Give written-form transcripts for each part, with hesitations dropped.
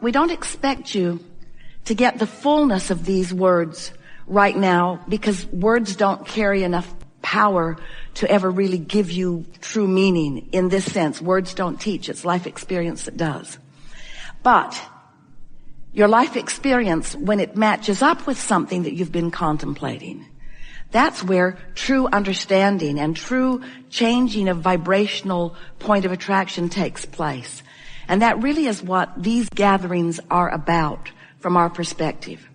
we don't expect you to get the fullness of these words right now, because words don't carry enough power to ever really give you true meaning in this sense. Words don't teach. It's life experience that does. But your life experience, when it matches up with something that you've been contemplating, that's where true understanding and true changing of vibrational point of attraction takes place. And that really is what these gatherings are about from our perspective.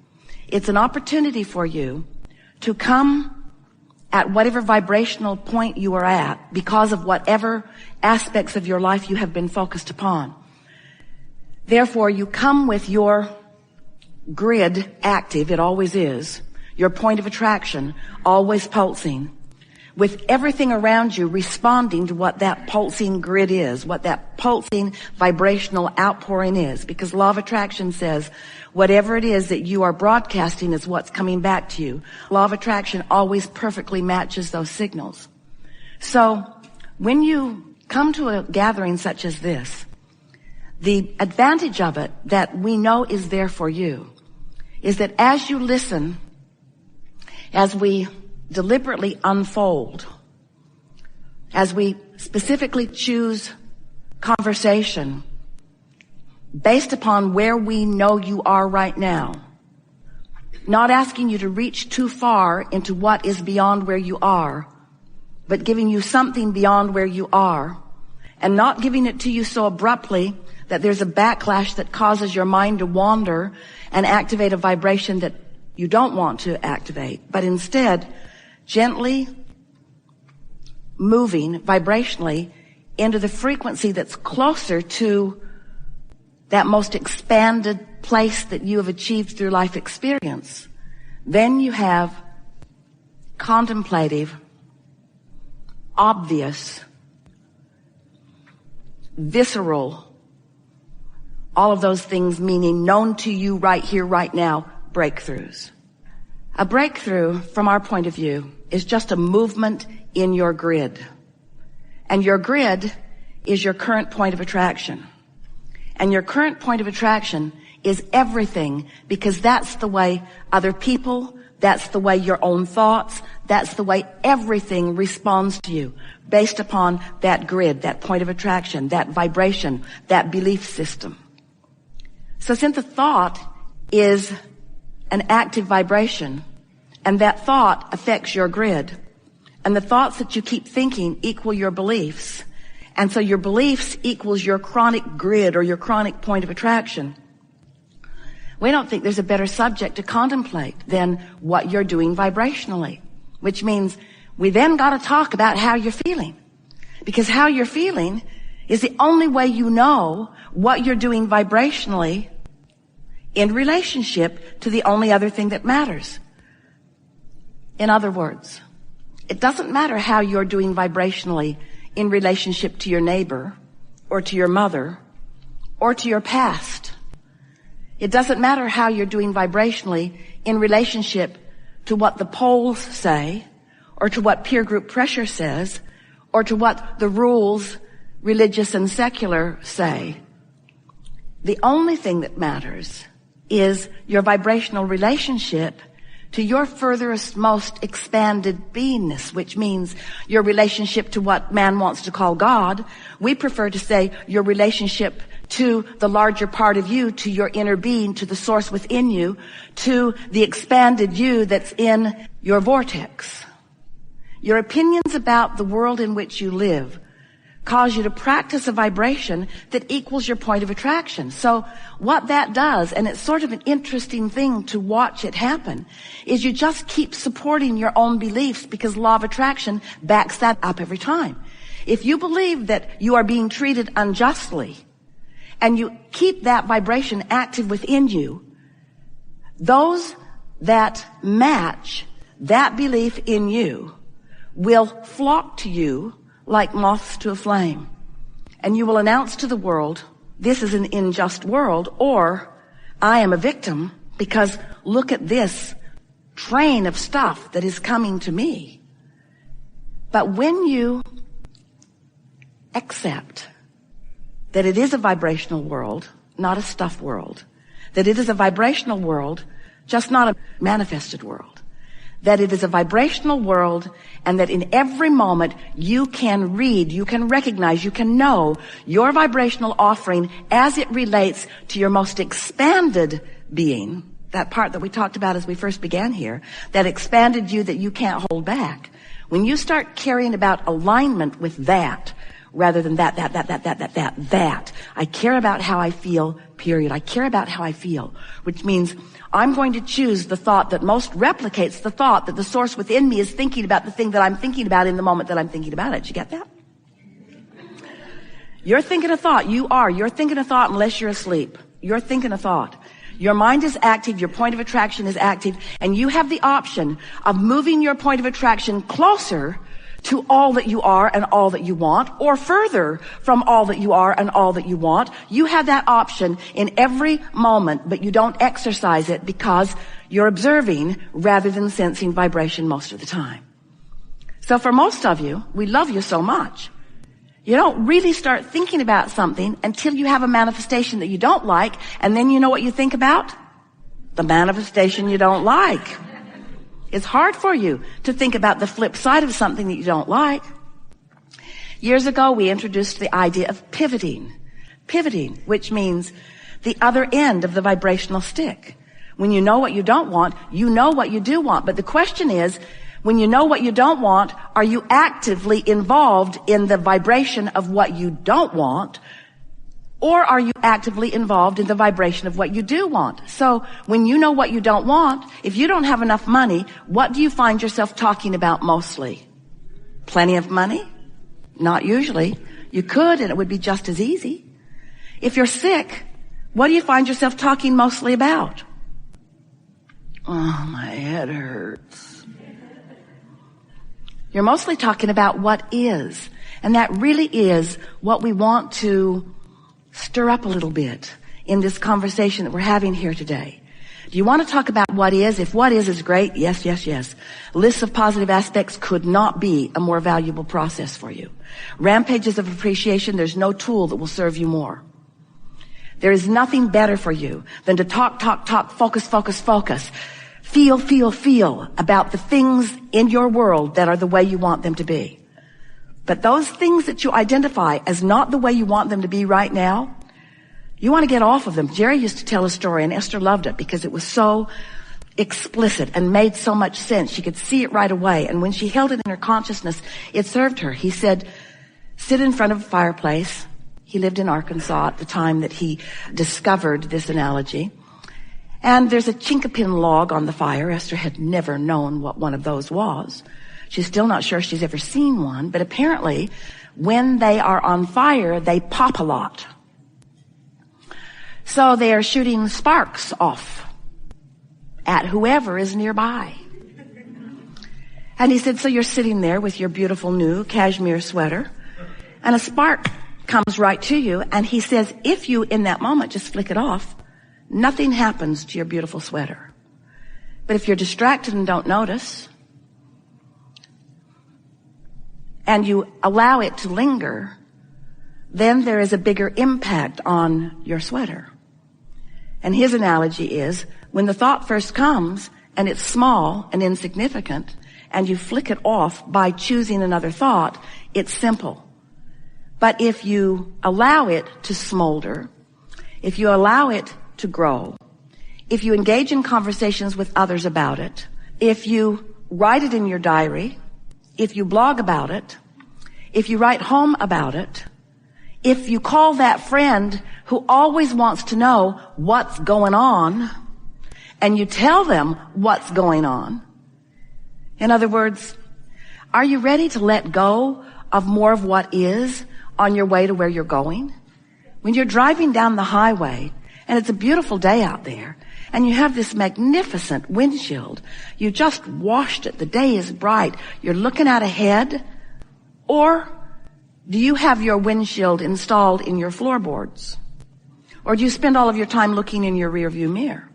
It's an opportunity for you to come at whatever vibrational point you are at because of whatever aspects of your life you have been focused upon. Therefore, you come with your grid active, it always is, your point of attraction always pulsing, with everything around you responding to what that pulsing grid is, what that pulsing vibrational outpouring is. Because law of attraction says whatever it is that you are broadcasting is what's coming back to you. Law of attraction always perfectly matches those signals. So when you come to a gathering such as this, the advantage of it that we know is there for you is that as you listen, as we deliberately unfold, as we specifically choose conversation based upon where we know you are right now, not asking you to reach too far into what is beyond where you are, but giving you something beyond where you are, and not giving it to you so abruptly that there's a backlash that causes your mind to wander and activate a vibration that you don't want to activate, but instead gently moving vibrationally into the frequency that's closer to that most expanded place that you have achieved through life experience. Then you have contemplative, obvious, visceral, all of those things meaning known to you right here, right now, breakthroughs. A breakthrough, from our point of view, is just a movement in your grid. And your grid is your current point of attraction. And your current point of attraction is everything, because that's the way other people, that's the way your own thoughts, that's the way everything responds to you, based upon that grid, that point of attraction, that vibration, that belief system. So since the thought is an active vibration, and that thought affects your grid, and the thoughts that you keep thinking equal your beliefs, and so your beliefs equals your chronic grid or your chronic point of attraction, we don't think there's a better subject to contemplate than what you're doing vibrationally, which means we then got to talk about how you're feeling, because how you're feeling is the only way you know what you're doing vibrationally in relationship to the only other thing that matters. In other words, it doesn't matter how you're doing vibrationally in relationship to your neighbor or to your mother or to your past. It doesn't matter how you're doing vibrationally in relationship to what the polls say or to what peer group pressure says or to what the rules, religious and secular, say. The only thing that matters is your vibrational relationship to your furthest, most expanded beingness, which means your relationship to what man wants to call God. We prefer to say your relationship to the larger part of you, to your inner being, to the source within you, to the expanded you that's in your vortex. Your opinions about the world in which you live cause you to practice a vibration that equals your point of attraction. So what that does, and it's sort of an interesting thing to watch it happen, is you just keep supporting your own beliefs, because law of attraction backs that up every time. If you believe that you are being treated unjustly, and you keep that vibration active within you, those that match that belief in you will flock to you like moths to a flame. And you will announce to the world, this is an unjust world, or I am a victim because look at this train of stuff that is coming to me. But when you accept that it is a vibrational world not a stuff world. That it is a vibrational world, just not a manifested world. That it is a vibrational world, and that in every moment you can read, you can recognize, you can know your vibrational offering as it relates to your most expanded being, that part that we talked about as we first began here, that expanded you that you can't hold back. When you start caring about alignment with that, rather than that. I care about how I feel, period. I care about how I feel, which means I'm going to choose the thought that most replicates the thought that the source within me is thinking about the thing that I'm thinking about in the moment that I'm thinking about it. Did you get that? You're thinking a thought. You're thinking a thought unless you're asleep. You're thinking a thought. Your mind is active, your point of attraction is active, and you have the option of moving your point of attraction closer to all that you are and all that you want, or further from all that you are and all that you want. You have that option in every moment, but you don't exercise it because you're observing rather than sensing vibration most of the time. So for most of you, we love you so much. You don't really start thinking about something until you have a manifestation that you don't like, and then you know what you think about? The manifestation you don't like. It's hard for you to think about the flip side of something that you don't like. Years ago, we introduced the idea of pivoting. Pivoting, which means the other end of the vibrational stick. When you know what you don't want, you know what you do want. But the question is, when you know what you don't want, are you actively involved in the vibration of what you don't want? Or are you actively involved in the vibration of what you do want? So when you know what you don't want, if you don't have enough money, what do you find yourself talking about mostly? Plenty of money? Not usually. You could, and it would be just as easy. If you're sick, what do you find yourself talking mostly about? Oh, my head hurts. You're mostly talking about what is. And that really is what we want to stir up a little bit in this conversation that we're having here today. Do you want to talk about what is? If what is great, yes, yes, yes. Lists of positive aspects could not be a more valuable process for you. Rampages of appreciation, there's no tool that will serve you more. There is nothing better for you than to talk, focus, feel about the things in your world that are the way you want them to be. But those things that you identify as not the way you want them to be right now, you want to get off of them. Jerry used to tell a story, and Esther loved it because it was so explicit and made so much sense. She could see it right away. And when she held it in her consciousness, it served her. He said, sit in front of a fireplace. He lived in Arkansas at the time that he discovered this analogy. And there's a chinkapin log on the fire. Esther had never known what one of those was. She's still not sure she's ever seen one, but apparently when they are on fire, they pop a lot. So they are shooting sparks off at whoever is nearby. And he said, so you're sitting there with your beautiful new cashmere sweater, and a spark comes right to you, and he says, if you in that moment just flick it off, nothing happens to your beautiful sweater. But if you're distracted and don't notice, and you allow it to linger, then there is a bigger impact on your sweater. And his analogy is, when the thought first comes, and it's small and insignificant, and you flick it off by choosing another thought, it's simple. But if you allow it to smolder, if you allow it to grow, if you engage in conversations with others about it, if you write it in your diary, if you blog about it, if you write home about it, if you call that friend who always wants to know what's going on, and you tell them what's going on. In other words, are you ready to let go of more of what is on your way to where you're going? When you're driving down the highway, and it's a beautiful day out there, and you have this magnificent windshield, you just washed it, the day is bright, you're looking out ahead, or do you have your windshield installed in your floorboards? Or do you spend all of your time looking in your rearview mirror?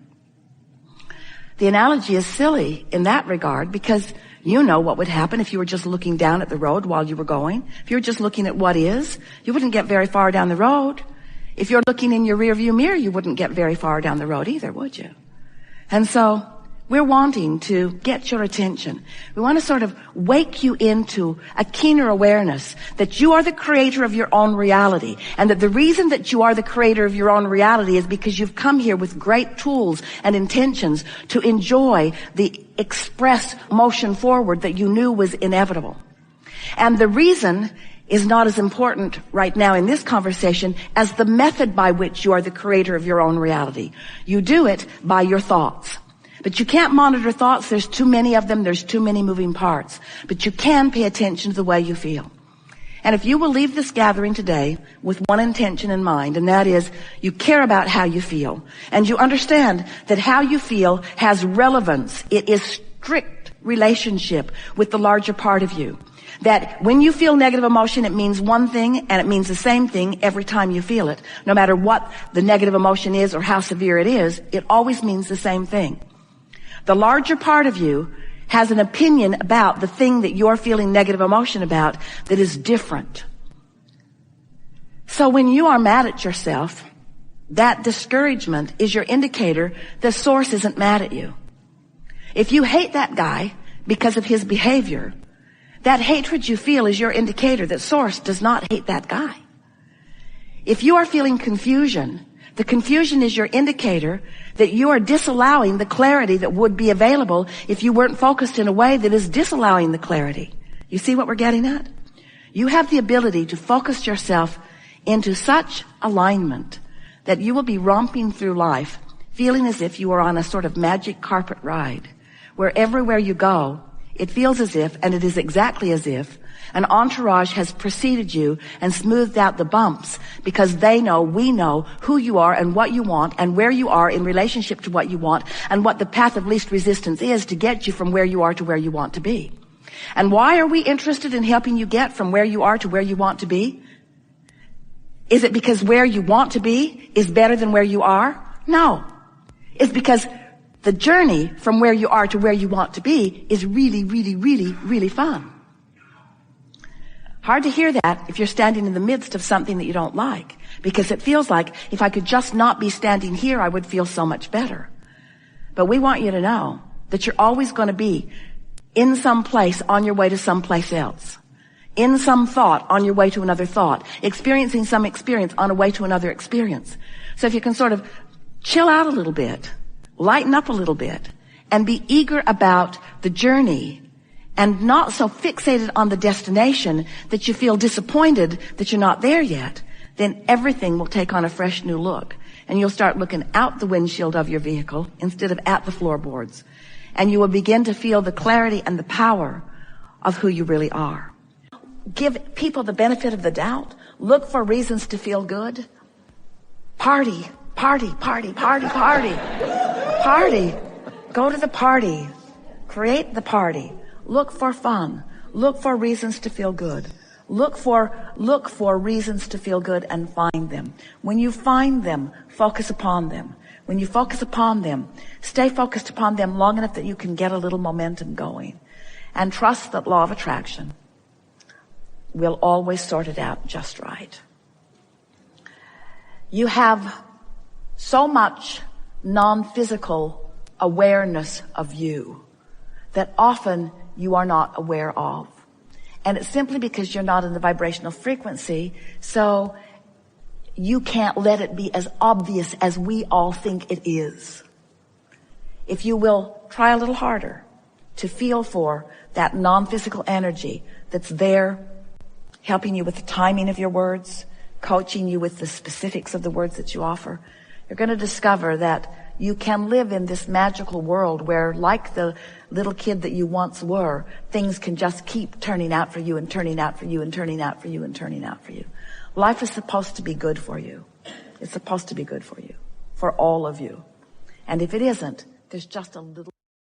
The analogy is silly in that regard because you know what would happen if you were just looking down at the road while you were going. If you were just looking at what is, you wouldn't get very far down the road. If you're looking in your rearview mirror, you wouldn't get very far down the road either, would you? And so we're wanting to get your attention. We want to sort of wake you into a keener awareness that you are the creator of your own reality, and that the reason that you are the creator of your own reality is because you've come here with great tools and intentions to enjoy the express motion forward that you knew was inevitable. And the reason is not as important right now in this conversation as the method by which you are the creator of your own reality. You do it by your thoughts. But you can't monitor thoughts. There's too many of them. There's too many moving parts. But you can pay attention to the way you feel. And if you will leave this gathering today with one intention in mind, and that is you care about how you feel, and you understand that how you feel has relevance. It is strict relationship with the larger part of you. That when you feel negative emotion, it means one thing, and it means the same thing every time you feel it. No matter what the negative emotion is or how severe it is, it always means the same thing. The larger part of you has an opinion about the thing that you're feeling negative emotion about that is different. So when you are mad at yourself, that discouragement is your indicator the source isn't mad at you. If you hate that guy because of his behavior, that hatred you feel is your indicator that source does not hate that guy. If you are feeling confusion, the confusion is your indicator that you are disallowing the clarity that would be available if you weren't focused in a way that is disallowing the clarity. You see what we're getting at? You have the ability to focus yourself into such alignment that you will be romping through life feeling as if you are on a sort of magic carpet ride, where everywhere you go, it feels as if, and it is exactly as if, an entourage has preceded you and smoothed out the bumps because they know, we know who you are and what you want and where you are in relationship to what you want and what the path of least resistance is to get you from where you are to where you want to be. And why are we interested in helping you get from where you are to where you want to be? Is it because where you want to be is better than where you are? No. It's because the journey from where you are to where you want to be is really, really, really, really fun. Hard to hear that if you're standing in the midst of something that you don't like, because it feels like if I could just not be standing here, I would feel so much better. But we want you to know that you're always going to be in some place on your way to someplace else, in some thought on your way to another thought, experiencing some experience on a way to another experience. So if you can sort of chill out a little bit, lighten up a little bit, and be eager about the journey and not so fixated on the destination that you feel disappointed that you're not there yet, then everything will take on a fresh new look. And you'll start looking out the windshield of your vehicle instead of at the floorboards. And you will begin to feel the clarity and the power of who you really are. Give people the benefit of the doubt. Look for reasons to feel good. Party, party, party, party, party. Party. Go to the party. Create the party. Look for fun. Look for reasons to feel good. Look for reasons to feel good and find them. When you find them, focus upon them. When you focus upon them, stay focused upon them long enough that you can get a little momentum going. And trust that law of attraction will always sort it out just right. You have so much non-physical awareness of you that often you are not aware of. And it's simply because you're not in the vibrational frequency, so you can't let it be as obvious as we all think it is. If you will try a little harder to feel for that non-physical energy that's there, helping you with the timing of your words, coaching you with the specifics of the words that you offer, you're going to discover that you can live in this magical world where, like the little kid that you once were, things can just keep turning out for you and turning out for you and turning out for you and turning out for you. Life is supposed to be good for you. It's supposed to be good for you, for all of you. And if it isn't, there's just a little